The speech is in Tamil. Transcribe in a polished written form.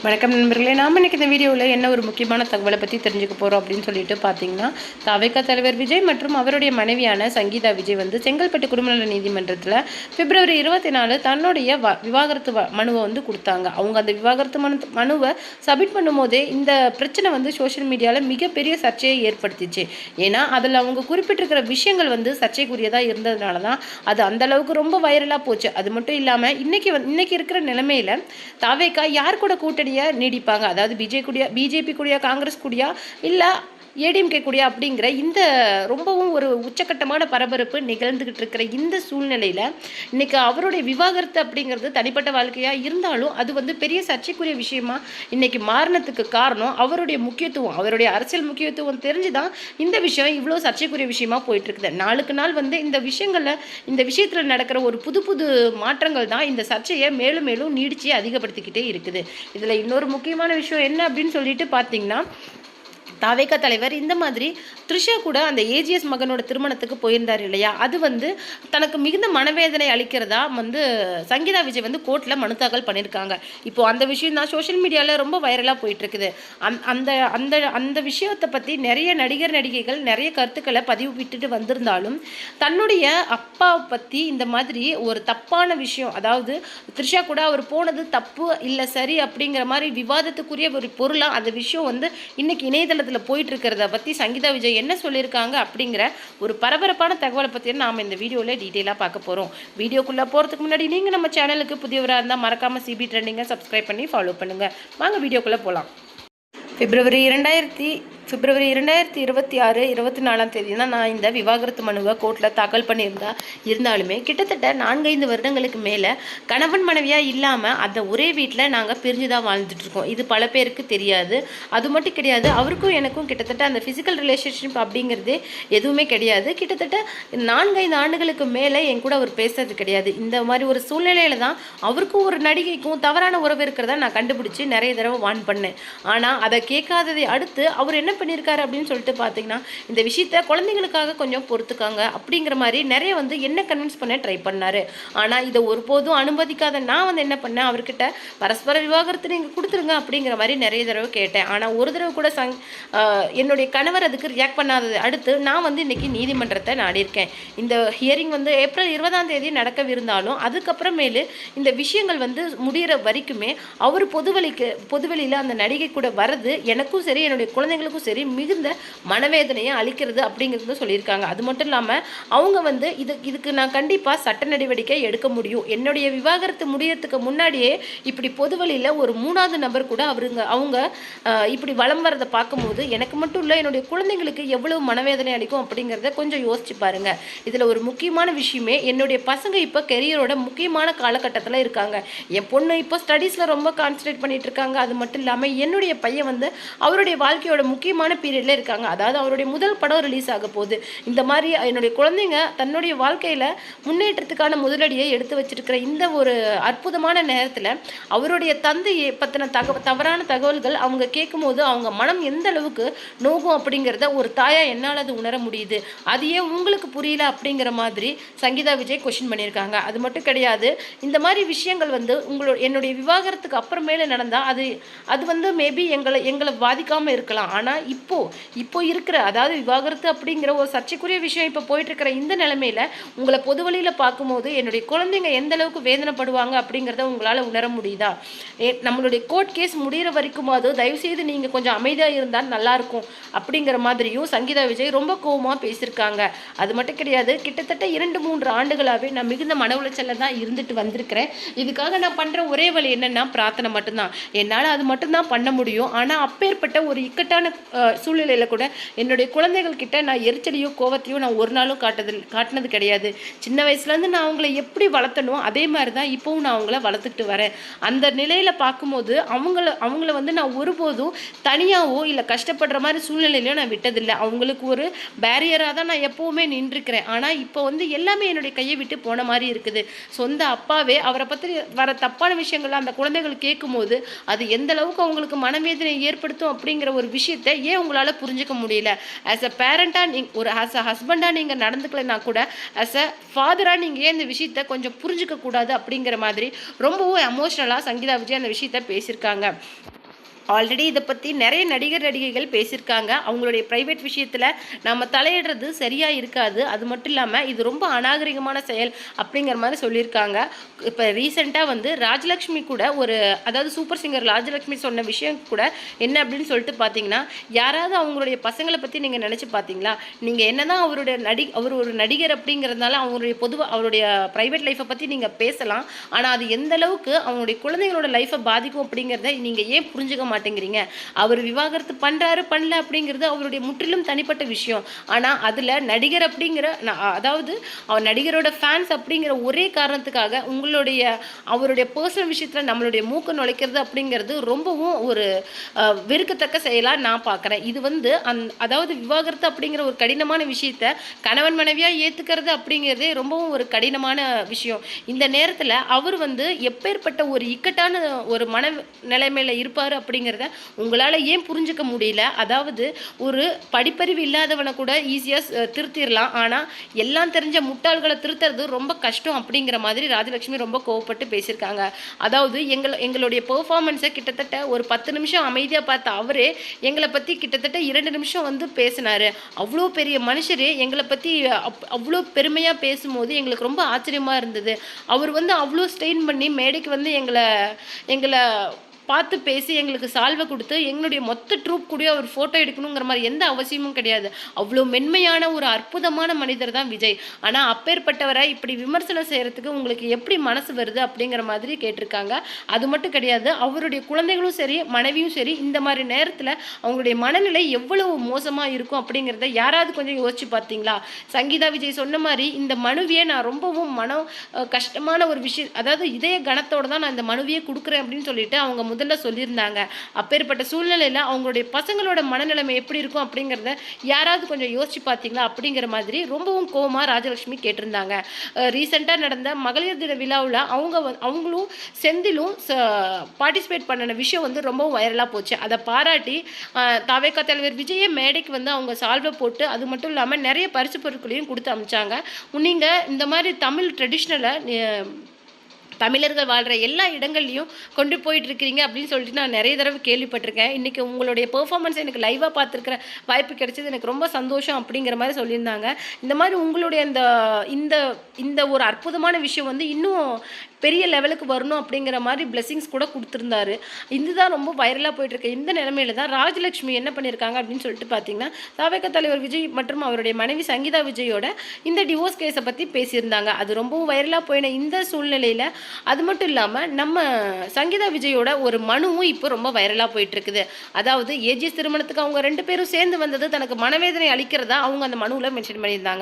வணக்கம் நண்பர்களே, நாம் இன்றைக்கி இந்த வீடியோவில் என்ன ஒரு முக்கியமான தகவலை பற்றி தெரிஞ்சுக்க போகிறோம் அப்படின்னு சொல்லிட்டு பார்த்தீங்கன்னா, தவிக தலைவர் விஜய் மற்றும் அவருடைய மனைவியான சங்கீதா விஜய் வந்து செங்கல்பட்டு குடும்ப நல நீதிமன்றத்தில் பிப்ரவரி 24 தன்னுடைய விவாகரத்து மனுவை வந்து கொடுத்தாங்க. அவங்க அந்த விவாகரத்து மனுவை சப்மிட் பண்ணும்போதே இந்த பிரச்சனை வந்து சோஷியல் மீடியாவில் மிகப்பெரிய சர்ச்சையை ஏற்படுத்திச்சு. ஏன்னா அதில் அவங்க குறிப்பிட்டிருக்கிற விஷயங்கள் வந்து சர்ச்சைக்குரியதாக இருந்ததுனால தான் அது அந்தளவுக்கு ரொம்ப வைரலாக போச்சு. அது மட்டும் இல்லாமல் இன்னைக்கு இருக்கிற நிலைமையில் தவிக யார் கூட கூட்டணி நீடிப்பாங்க, அதாவது பிஜேபி கூடியா, காங்கிரஸ் கூடியா, இல்லை ஏடிஎம்கே கூடியா அப்படிங்கிற இந்த ரொம்பவும் ஒரு உச்சக்கட்டமான பரபரப்பு நிகழ்ந்துகிட்டு இருக்கிற இந்த சூழ்நிலையில் இன்னைக்கு அவருடைய விவாகரத்து அப்படிங்கிறது தனிப்பட்ட வாழ்க்கையாக இருந்தாலும் அது வந்து பெரிய சர்ச்சைக்குரிய விஷயமா இன்னைக்கு மாறினத்துக்கு காரணம் அவருடைய முக்கியத்துவம், அவருடைய அரசியல் முக்கியத்துவம் தெரிஞ்சுதான் இந்த விஷயம் இவ்வளோ சர்ச்சைக்குரிய விஷயமா போயிட்டு இருக்குது. நாளுக்கு நாள் வந்து இந்த விஷயத்தில் நடக்கிற ஒரு புது மாற்றங்கள் தான் இந்த சர்ச்சையை மேலும் மேலும் நீடிச்சு அதிகப்படுத்திக்கிட்டே இருக்குது. இதில் இன்னொரு முக்கியமான விஷயம் என்ன அப்படின்னு சொல்லிட்டு பார்த்தீங்கன்னா, தவிக தலைவர் இந்த மாதிரி த்ரிஷா கூட அந்த ஏஜிஎஸ் மகனோட திருமணத்துக்கு போயிருந்தார் இல்லையா, அது வந்து தனக்கு மிகுந்த மனவேதனை அளிக்கிறதா வந்து சங்கீதா விஜய் வந்து கோர்ட்டில் மனு தாக்கல் பண்ணியிருக்காங்க. இப்போது அந்த விஷயம் தான் சோஷியல் மீடியாவில் ரொம்ப வைரலாக போயிட்டுருக்குது. அந்த அந்த அந்த விஷயத்தை பற்றி நிறைய நடிகைகள் நிறைய கருத்துக்களை பதிவு விட்டுட்டு வந்திருந்தாலும் தன்னுடைய அப்பாவை பற்றி இந்த மாதிரி ஒரு தப்பான விஷயம், அதாவது த்ரிஷா கூட அவர் போனது தப்பு இல்லை சரி அப்படிங்கிற மாதிரி விவாதத்துக்குரிய ஒரு பொருளாக அந்த விஷயம் வந்து இன்னைக்கு இணையதளத்தில் போயிட்டு இருக்கிறத பற்றி சங்கீதா விஜய் என்ன சொல்லியிருக்காங்க அப்படிங்கிற ஒரு பரபரப்பான தகவலை பற்றி நாம் இந்த வீடியோவில் டீட்டெயிலாக பார்க்க போகிறோம். வீடியோக்குள்ளே போகிறதுக்கு முன்னாடி நீங்கள் நம்ம சேனலுக்கு புதியவராக இருந்தால் மறக்காமல் சிபி ட்ரெண்டிங்கை சப்ஸ்கிரைப் பண்ணி ஃபாலோ பண்ணுங்கள். வாங்க வீடியோக்குள்ளே போகலாம். பிப்ரவரி 2026 24ஆம் தேதி தான் நான் இந்த விவாகரத்து மனுவை கோர்ட்டில் தாக்கல் இருந்தாலுமே கிட்டத்தட்ட 4-5 வருடங்களுக்கு மேலே கணவன் மனைவியாக இல்லாமல் அந்த ஒரே வீட்டில் நாங்கள் பிரிஞ்சு தான் வாழ்ந்துட்டுருக்கோம். இது பல பேருக்கு தெரியாது. அது மட்டும் கிடையாது, அவருக்கும் எனக்கும் கிட்டத்தட்ட அந்த ஃபிசிக்கல் ரிலேஷன்ஷிப் அப்படிங்கிறதே எதுவுமே கிடையாது. கிட்டத்தட்ட 4-5 ஆண்டுகளுக்கு மேலே என் கூட அவர் பேசுறது கிடையாது. இந்த மாதிரி ஒரு சூழ்நிலையில் தான் அவருக்கும் ஒரு நடிகைக்கும் தவறான உறவு இருக்கிறத நான் கண்டுபிடிச்சி நிறைய தடவை வான் பண்ணேன். ஆனால் அதை கேட்காததை அடுத்து அவர் என்ன பண்ணியிருக்காரு அப்படின்னு சொல்லிட்டு பார்த்தீங்கன்னா, இந்த விஷயத்த குழந்தைங்களுக்காக கொஞ்சம் பொறுத்துக்காங்க அப்படிங்கிற மாதிரி நிறைய வந்து என்ன கன்வின்ஸ் பண்ண ட்ரை பண்ணார். ஆனால் இதை ஒருபோதும் அனுமதிக்காத நான் வந்து என்ன பண்ணேன், அவர்கிட்ட பரஸ்பர விவாகரத்து நீங்கள் கொடுத்துருங்க அப்படிங்கிற மாதிரி நிறைய தடவை கேட்டேன். ஆனால் ஒரு தடவை கூட என்னுடைய கணவர் அதுக்கு ரியாக்ட் பண்ணாதது அடுத்து நான் வந்து இன்றைக்கி நீதிமன்றத்தை நாடியிருக்கேன். இந்த ஹியரிங் வந்து ஏப்ரல் 20ஆம் தேதி நடக்கவிருந்தாலும் அதுக்கப்புறமேலு இந்த விஷயங்கள் வந்து முடிகிற வரைக்குமே அவர் பொதுவெளியில் அந்த நடிகை கூட வரது எனக்கும் சரி என்னுடைய குழந்தைங்களுக்கும் சரி மிகுந்த மனவேதனையை அளிக்கிறது அப்படிங்கிறது சொல்லியிருக்காங்க. அது மட்டும் இல்லாமல் அவங்க வந்து இதுக்கு நான் கண்டிப்பாக சட்ட நடவடிக்கை எடுக்க முடியும். என்னுடைய விவாகரத்து முடியறதுக்கு முன்னாடியே இப்படி பொதுவெளியில் ஒரு 3வது நபர் கூட அவங்க இப்படி வலம் வரதை பார்க்கும்போது எனக்கு மட்டும் இல்லை என்னுடைய குழந்தைங்களுக்கு எவ்வளவு மனவேதனை அளிக்கும் அப்படிங்கிறத கொஞ்சம் யோசிச்சு பாருங்க. இதில் ஒரு முக்கியமான விஷயமே, என்னுடைய பசங்க இப்போ கெரியரோட முக்கியமான காலகட்டத்தில் இருக்காங்க. என் பொண்ணு இப்போ ஸ்டடீஸில் ரொம்ப கான்சன்ட்ரேட் பண்ணிட்டு இருக்காங்க. அது மட்டும் இல்லாமல் என்னுடைய பையன் வந்து அவருடைய வாழ்க்கையோட முக்கியமான பீரியட்ல இருக்காங்க. அதாவது அவருடைய முதல் படம் ரிலீஸ் ஆக போகுது. இந்த மாதிரி என்னுடைய குழந்தைங்க தன்னுடைய வாழ்க்கையில முன்னேற்றத்துக்கான முதலடியை எடுத்து வச்சிருக்கிற இந்த ஒரு அற்புதமான நேரத்தில் அவருடைய தந்தையை பற்றின தவறான தகவல்கள் அவங்க கேட்கும்போது அவங்க மனம் எந்த அளவுக்கு நோகும் அப்படிங்கிறத ஒரு தாயா என்னால் அது உணர முடியுது. அது ஏன் உங்களுக்கு புரியல அப்படிங்கிற மாதிரி சங்கீதா விஜய் கொஸ்டின் பண்ணியிருக்காங்க. அது மட்டும் கிடையாது, இந்த மாதிரி விஷயங்கள் வந்து என்னுடைய விவாகரத்துக்கு அப்புறமேல நடந்தால் அது வந்து மேபி எங்களை பாதிக்காமல் இருக்கலாம். ஆனால் இப்போ இருக்கிற, அதாவது விவாகரத்து அப்படிங்கிற ஒரு சர்ச்சைக்குரிய விஷயம் இப்போ போயிட்டுருக்கிற இந்த நிலைமையில் உங்களை பொது வழியில் பார்க்கும்போது என்னுடைய குழந்தைங்க எந்த அளவுக்கு வேதனைப்படுவாங்க அப்படிங்கிறத உங்களால் உணர முடியுதா? நம்மளுடைய கோர்ட் கேஸ் முடிகிற வரைக்குமாவது தயவுசெய்து நீங்கள் கொஞ்சம் அமைதியாக இருந்தால் நல்லாயிருக்கும் அப்படிங்கிற மாதிரியும் சங்கீதா விஜய் ரொம்ப கோபமாக பேசியிருக்காங்க. அது மட்டும் கிடையாது, கிட்டத்தட்ட 2-3 ஆண்டுகளாகவே நான் மிகுந்த மன உளைச்சலில் தான் இருந்துட்டு வந்திருக்கிறேன். இதுக்காக நான் பண்ணுற ஒரே வழி என்னென்னா பிரார்த்தனை மட்டும்தான். என்னால் அது மட்டும்தான் பண்ண முடியும். ஆனால் அப்பேற்பட்ட ஒரு இக்கட்டான சூழ்நிலையில் கூட என்னுடைய குழந்தைகள் கிட்ட நான் எரிச்சலையோ கோவத்தையோ நான் ஒரு நாளும் காட்டினது கிடையாது. சின்ன வயசுலேருந்து நான் அவங்கள எப்படி வளர்த்தணும் அதே மாதிரி தான் இப்போவும் நான் அவங்கள வளர்த்துக்கிட்டு வரேன். அந்த நிலையில் பார்க்கும்போது அவங்கள வந்து நான் ஒருபோதும் தனியாகவோ இல்லை கஷ்டப்படுற மாதிரி சூழ்நிலையிலையோ நான் விட்டதில்லை. அவங்களுக்கு ஒரு பேரியராக தான் நான் எப்போவுமே நின்றுருக்கிறேன். ஆனால் இப்போ வந்து எல்லாமே என்னுடைய கையை விட்டு போன மாதிரி இருக்குது. சொந்த அப்பாவே அவரை பற்றி வர தப்பான விஷயங்கள் அந்த குழந்தைகள் கேட்கும்போது அது எந்த அளவுக்கு அவங்களுக்கு மனவேதனை ஏற்படுத்தும் அப்படிங்கிற ஒரு விஷயத்தை ஏன் உங்களால் புரிஞ்சுக்க முடியல? ஆஸ் அ பேரண்ட்டாக ஆஸ் அ ஹஸ்பண்டாக நீங்கள் நடந்துக்கலைன்னா கூட ஆஸ் அ ஃபாதராக நீங்கள் ஏன் இந்த விஷயத்த கொஞ்சம் புரிஞ்சுக்க கூடாது அப்படிங்கிற மாதிரி ரொம்பவும் எமோஷ்னலாக சங்கீதா விஜய் அந்த விஷயத்த பேசியிருக்காங்க. ஆல்ரெடி இதை பற்றி நிறைய நடிகர்கள் பேசியிருக்காங்க. அவங்களுடைய ப்ரைவேட் விஷயத்தில் நம்ம தலையிடுறது சரியாக இருக்காது, அது மட்டும் இல்லாமல் இது ரொம்ப அநாகரிகமான செயல் அப்படிங்கிற மாதிரி சொல்லியிருக்காங்க. இப்போ ரீசெண்டாக வந்து ராஜலக்ஷ்மி கூட அதாவது சூப்பர் சிங்கர் ராஜலக்ஷ்மி சொன்ன விஷயம் கூட என்ன அப்படின்னு சொல்லிட்டு பார்த்தீங்கன்னா, யாராவது அவங்களுடைய பசங்களை பற்றி நீங்கள் நினச்சி பார்த்தீங்களா? நீங்கள் என்ன தான் அவர் ஒரு நடிகர் அப்படிங்கிறதுனால அவருடைய ப்ரைவேட் லைஃப்பை பற்றி நீங்கள் பேசலாம், ஆனால் அது எந்த அளவுக்கு அவங்களுடைய குழந்தைங்களோட லைஃப்பை பாதிக்கும் அப்படிங்கிறத நீங்கள் ஏன் புரிஞ்சுக்க மாட்டேங்கிறீங்க? அவர் விவாகரத்து பண்றாரு பண்ணல அப்படிங்கிறது அவருடைய முற்றிலும் தனிப்பட்ட விஷயம். ஆனா அதுல நடிகர் அப்படிங்கிற அதாவது அவர் நடிகரோட ஃபேன்ஸ் அப்படிங்கிற ஒரே காரணத்துக்காக அவருடைய பர்சனல் விஷயத்துல நம்மளுடைய மூக்க நுழைக்கிறது அப்படிங்கிறது ரொம்பவும் ஒரு வெறுக்கத்தக்க செயலா நான் பார்க்குறேன். இது வந்து அதாவது விவாகரத்து அப்படிங்கிற ஒரு கடினமான விஷயத்த கணவன் மனைவியா ஏத்துக்கிறது அப்படிங்கிறதே ரொம்பவும் ஒரு கடினமான விஷயம். இந்த நேரத்துல அவர் வந்து எப்பேற்பட்ட ஒரு இக்கட்டான ஒரு மன நிலைமையில இருப்பாரு அப்படிங்கிறத உங்களால் ஏன் புரிஞ்சுக்க முடியல? அதாவது ஒரு படிப்பறிவு இல்லாதவனை கூட ஈஸியாக திருத்திடலாம், ஆனால் எல்லாம் தெரிஞ்ச முட்டாள்களை திருத்துறது ரொம்ப கஷ்டம் அப்படிங்கிற மாதிரி ராஜலட்சுமி ரொம்ப கோவப்பட்டு பேசியிருக்காங்க. அதாவது எங்களுடைய பெர்ஃபார்மன்ஸை கிட்டத்தட்ட ஒரு 10 நிமிஷம் அமைதியாக பார்த்த அவரே எங்களை பற்றி கிட்டத்தட்ட 2 நிமிஷம் வந்து பேசினார். அவ்வளோ பெரிய மனுஷரே எங்களை பற்றி அவ்வளோ பெருமையாக பேசும்போது எங்களுக்கு ரொம்ப ஆச்சரியமாக இருந்தது. அவர் வந்து அவ்வளோ ஸ்ட்ரெயின் பண்ணி மேடைக்கு வந்து எங்களை பார்த்து பேசி எங்களுக்கு சால்வை கொடுத்து எங்களுடைய மொத்த ட்ரூப் கூட அவர் ஃபோட்டோ எடுக்கணுங்கிற மாதிரி எந்த அவசியமும் கிடையாது. அவ்வளோ மென்மையான ஒரு அற்புதமான மனிதர் தான் விஜய். ஆனால் அப்பேற்பட்டவரை இப்படி விமர்சனம் செய்கிறதுக்கு உங்களுக்கு எப்படி மனசு வருது அப்படிங்கிற மாதிரி கேட்டிருக்காங்க. அது மட்டும் கிடையாது, அவருடைய குழந்தைகளும் சரி மனைவியும் சரி இந்த மாதிரி நேரத்தில் அவங்களுடைய மனநிலை எவ்வளவு மோசமாக இருக்கும் அப்படிங்கிறத யாராவது கொஞ்சம் யோசிச்சு பார்த்தீங்களா? சங்கீதா விஜய் சொன்ன மாதிரி இந்த மனுவியை நான் ரொம்பவும் கஷ்டமான ஒரு விஷயம், அதாவது இதய கனத்தோடு தான் நான் இந்த மனுவியை கொடுக்குறேன் அப்படின்னு சொல்லிட்டு அவங்க முதல்ல சொல்லியிருந்தாங்க. அப்பேற்பட்ட சூழ்நிலையில் அவங்களுடைய பசங்களோட மனநிலைமை எப்படி இருக்கும் அப்படிங்கிறத யாராவது கொஞ்சம் யோசிச்சு பார்த்தீங்களா அப்படிங்கிற மாதிரி ரொம்பவும் கோவமாக ராஜலட்சுமி கேட்டிருந்தாங்க. ரீசெண்டாக நடந்த மகளிர் தின விழாவில் அவங்களும் செந்திலும் பார்ட்டிசிபேட் பண்ணின விஷயம் வந்து ரொம்ப வைரலாக போச்சு. அதை பாராட்டி தவேகா தலைவர் விஜயை மேடைக்கு வந்து அவங்க சால்வை போட்டு அது மட்டும் இல்லாமல் நிறைய பரிசு பொருட்களையும் கொடுத்து அனுப்பிச்சாங்க. நீங்கள் இந்த மாதிரி தமிழ் ட்ரெடிஷ்னலை தமிழர்கள் வாழ்கிற எல்லா இடங்கள்லையும் கொண்டு போயிட்டு இருக்கிறீங்க அப்படின்னு சொல்லிட்டு நான் நிறைய தடவை கேள்விப்பட்டிருக்கேன். இன்றைக்கி உங்களுடைய பெர்ஃபார்மன்ஸ் எனக்கு லைவாக பார்த்துருக்கிற வாய்ப்பு கிடைச்சது எனக்கு ரொம்ப சந்தோஷம் அப்படிங்கிற மாதிரி சொல்லியிருந்தாங்க. இந்த மாதிரி உங்களுடைய இந்த இந்த ஒரு அற்புதமான விஷயம் வந்து இன்னும் பெரிய லெவலுக்கு வரணும் அப்படிங்கிற மாதிரி பிளெஸிங்ஸ் கூட கொடுத்துருந்தாரு. இதுதான் ரொம்ப வைரலாக போயிட்டுருக்கு. இந்த நிலைமையில தான் ராஜலட்சுமி என்ன பண்ணியிருக்காங்க அப்படின்னு சொல்லிட்டு பார்த்தீங்கன்னா, தவேகா தலைவர் விஜய் மற்றும் அவருடைய மனைவி சங்கீதா விஜயோட இந்த டிவோர்ஸ் கேஸை பற்றி பேசியிருந்தாங்க. அது ரொம்பவும் வைரலாக போயின இந்த சூழ்நிலையில் அது மட்டும் இல்லாமல் நம்ம சங்கீதா விஜயோட ஒரு மனுவும் இப்போ ரொம்ப வைரலாக போயிட்டுருக்குது. அதாவது ஏஜிஎஸ் திருமணத்துக்கு அவங்க 2 பேரும் சேர்ந்து வந்தது தனக்கு மனவேதனை அளிக்கிறதா அவங்க அந்த மனுவில் மென்ஷன் பண்ணியிருந்தாங்க.